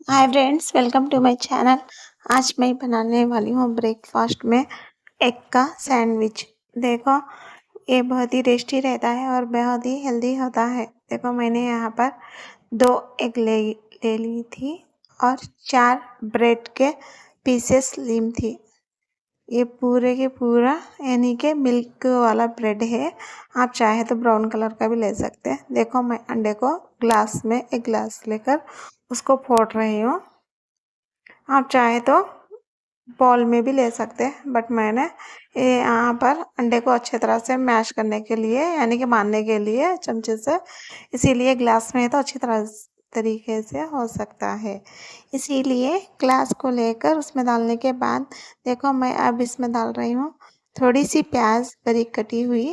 Hi friends, welcome to my channel. आज मैं बनाने वाली हूँ ब्रेकफास्ट में एग का सैंडविच। देखो, ये बहुत ही टेस्टी रहता है और बहुत ही हेल्दी होता है। देखो, मैंने यहाँ पर 2 एग ले ली थी और 4 ब्रेड के पीसेस ली थी। ये पूरे के पूरा यानी कि मिल्क वाला ब्रेड है। आप चाहे तो ब्राउन कलर का भी ले सकते हैं। देखो, मैं अंडे को एक ग्लास लेकर उसको फोड़ रही हूँ। आप चाहे तो बॉल में भी ले सकते हैं, बट मैंने ये यहाँ पर अंडे को अच्छे तरह से मैश करने के लिए यानी कि मारने के लिए चमचे से, इसीलिए ग्लास में तो अच्छी तरह तरीके से हो सकता है। इसीलिए ग्लास को लेकर उसमें डालने के बाद देखो, मैं अब इसमें डाल रही हूँ थोड़ी सी प्याज बारीक कटी हुई।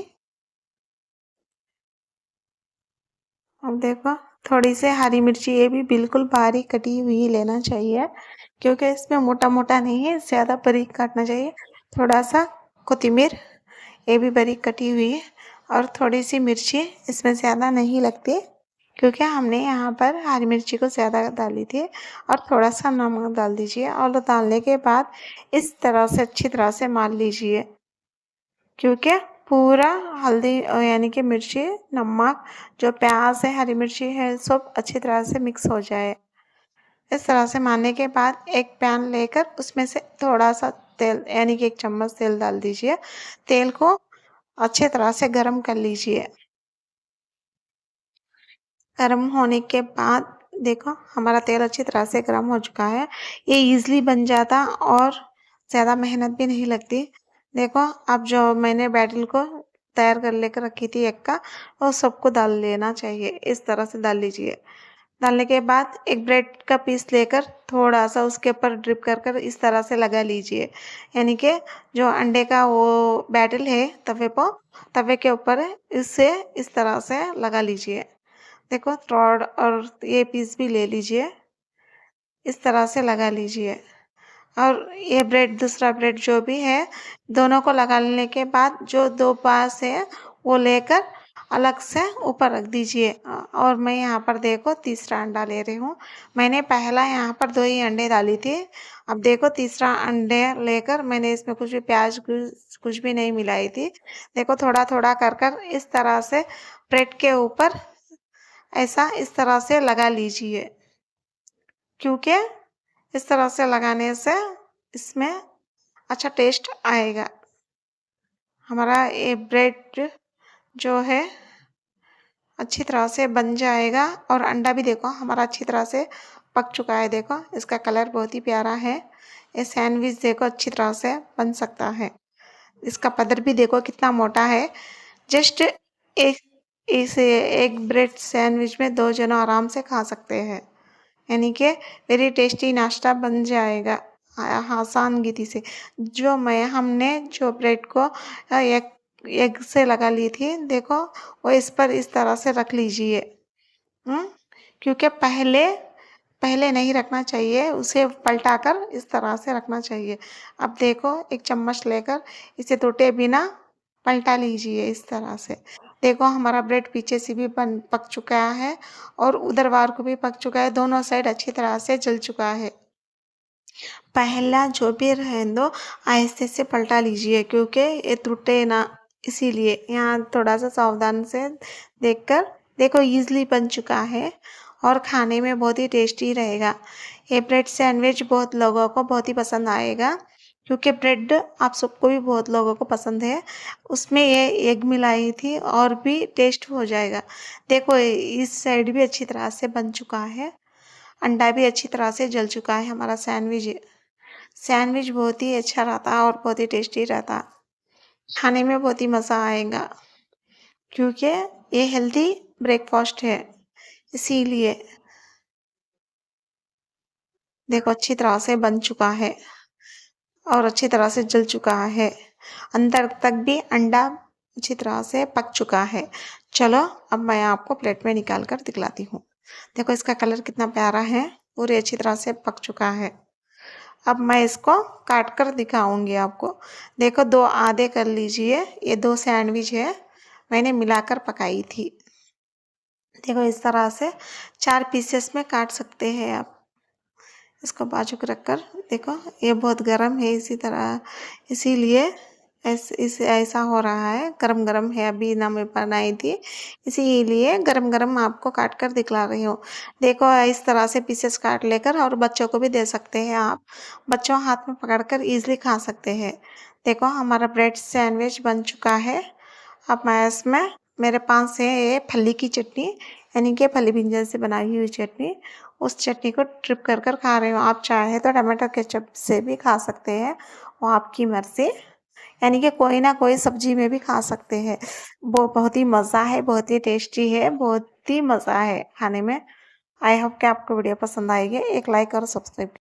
अब देखो, थोड़ी सी हरी मिर्ची, ये भी बिल्कुल बारीक कटी हुई लेना चाहिए क्योंकि इसमें मोटा मोटा नहीं है, ज़्यादा बारीक काटना चाहिए। थोड़ा सा कोथिमीर, ये भी बारीक कटी हुई है। और थोड़ी सी मिर्ची, इसमें ज़्यादा नहीं लगती क्योंकि हमने यहाँ पर हरी मिर्ची को ज़्यादा डाली थी। और थोड़ा सा नमक डाल दीजिए और डालने के बाद इस तरह से अच्छी तरह से मार लीजिए क्योंकि पूरा हल्दी यानी कि मिर्ची, नमक, जो प्याज है, हरी मिर्ची है, सब अच्छी तरह से मिक्स हो जाए। इस तरह से मारने के बाद एक पैन लेकर उसमें से थोड़ा सा तेल यानी कि 1 चम्मच तेल डाल दीजिए। तेल को अच्छे तरह से गरम कर लीजिए। गरम होने के बाद देखो, हमारा तेल अच्छी तरह से गरम हो चुका है। ये ईज़िली बन जाता और ज़्यादा मेहनत भी नहीं लगती। देखो, अब जो मैंने बैटर को तैयार कर लेकर रखी थी एग का, वो सबको डाल लेना चाहिए। इस तरह से डाल लीजिए। डालने के बाद एक ब्रेड का पीस लेकर थोड़ा-सा उसके ऊपर ड्रिप कर कर इस तरह से लगा लीजिए। यानी कि जो अंडे का वो बैटर है तवे के ऊपर इससे इस तरह से लगा लीजिए। देखो, रॉड और ये पीस भी ले लीजिए, इस तरह से लगा लीजिए। और ये ब्रेड, दूसरा ब्रेड जो भी है, दोनों को लगा लेने के बाद जो 2 पास है वो लेकर अलग से ऊपर रख दीजिए। और मैं यहाँ पर देखो तीसरा अंडा ले रही हूँ। मैंने पहला यहाँ पर 2 ही अंडे डाली थी। अब देखो, तीसरा अंडे लेकर मैंने इसमें कुछ भी प्याज कुछ भी नहीं मिलाई थी। देखो, थोड़ा-थोड़ा कर कर इस तरह से ब्रेड के ऊपर ऐसा इस तरह से लगा लीजिए क्योंकि इस तरह से लगाने से इसमें अच्छा टेस्ट आएगा। हमारा ये ब्रेड जो है अच्छी तरह से बन जाएगा। और अंडा भी देखो हमारा अच्छी तरह से पक चुका है। देखो, इसका कलर बहुत ही प्यारा है। ये सैंडविच देखो अच्छी तरह से बन सकता है। इसका पदर भी देखो कितना मोटा है। जस्ट एक इस एक ब्रेड सैंडविच में 2 जन आराम से खा सकते हैं। यानी कि वेरी टेस्टी नाश्ता बन जाएगा आसान विधि से। हमने जो ब्रेड को एक एग से लगा ली थी, देखो वो इस पर इस तरह से रख लीजिए। क्योंकि पहले पहले नहीं रखना चाहिए, उसे पलटाकर इस तरह से रखना चाहिए। अब देखो, एक चम्मच लेकर इसे टूटे बिना पलटा लीजिए इस तरह से। देखो, हमारा ब्रेड पीछे से भी पक चुका है और उधर वार को भी पक चुका है। दोनों साइड अच्छी तरह से जल चुका है। पहला जो भी रहने दो, आहिस्ते से पलटा लीजिए क्योंकि ये टूटे ना, इसीलिए यहाँ थोड़ा सा सावधान से देखकर। देखो, ईज़िली बन चुका है और खाने में बहुत ही टेस्टी रहेगा। ये ब्रेड सैंडविच बहुत लोगों को बहुत ही पसंद आएगा क्योंकि ब्रेड आप सबको भी बहुत लोगों को पसंद है। उसमें ये एग मिलाई थी और भी टेस्ट हो जाएगा। देखो, इस साइड भी अच्छी तरह से बन चुका है। अंडा भी अच्छी तरह से जल चुका है। हमारा सैंडविच सैंडविच बहुत ही अच्छा रहता है और बहुत ही टेस्टी रहता है। खाने में बहुत ही मज़ा आएगा क्योंकि ये हेल्दी ब्रेकफास्ट है, इसीलिए। देखो, अच्छी तरह से बन चुका है और अच्छी तरह से जल चुका है। अंदर तक भी अंडा अच्छी तरह से पक चुका है। चलो, अब मैं आपको प्लेट में निकाल कर दिखलाती हूँ। देखो, इसका कलर कितना प्यारा है, पूरी अच्छी तरह से पक चुका है। अब मैं इसको काट कर दिखाऊंगी आपको। देखो, 2 आधे कर लीजिए। ये 2 सैंडविच है, मैंने मिलाकर पकाई थी। देखो, इस तरह से 4 पीसेस में काट सकते हैं आप। इसको बाजू रख कर देखो, ये बहुत गर्म है, इसी तरह इसीलिए ऐसा हो रहा है। गरम गरम है, अभी ना मैं बनाई थी, इसीलिए गरम गरम आपको काट कर दिखला रही हूँ। देखो इस तरह से पीसेस काट लेकर, और बच्चों को भी दे सकते हैं आप। बच्चों हाथ में पकड़कर इजीली खा सकते हैं। देखो हमारा ब्रेड सैंडविच बन चुका है। अब मैं इसमें, मेरे पास है ये फली की चटनी, यानी कि फली भिंजन से बनाई हुई चटनी, उस चटनी को ट्रिप कर कर खा रही हूँ। आप चाहे तो टमाटो केचप से भी खा सकते हैं, वो आपकी मर्जी, यानी कि कोई ना कोई सब्जी में भी खा सकते हैं। वो बहुत ही मज़ा है, बहुत ही टेस्टी है, बहुत ही मज़ा है खाने में। आई होप कि आपको वीडियो पसंद आएगी। एक लाइक और सब्सक्राइब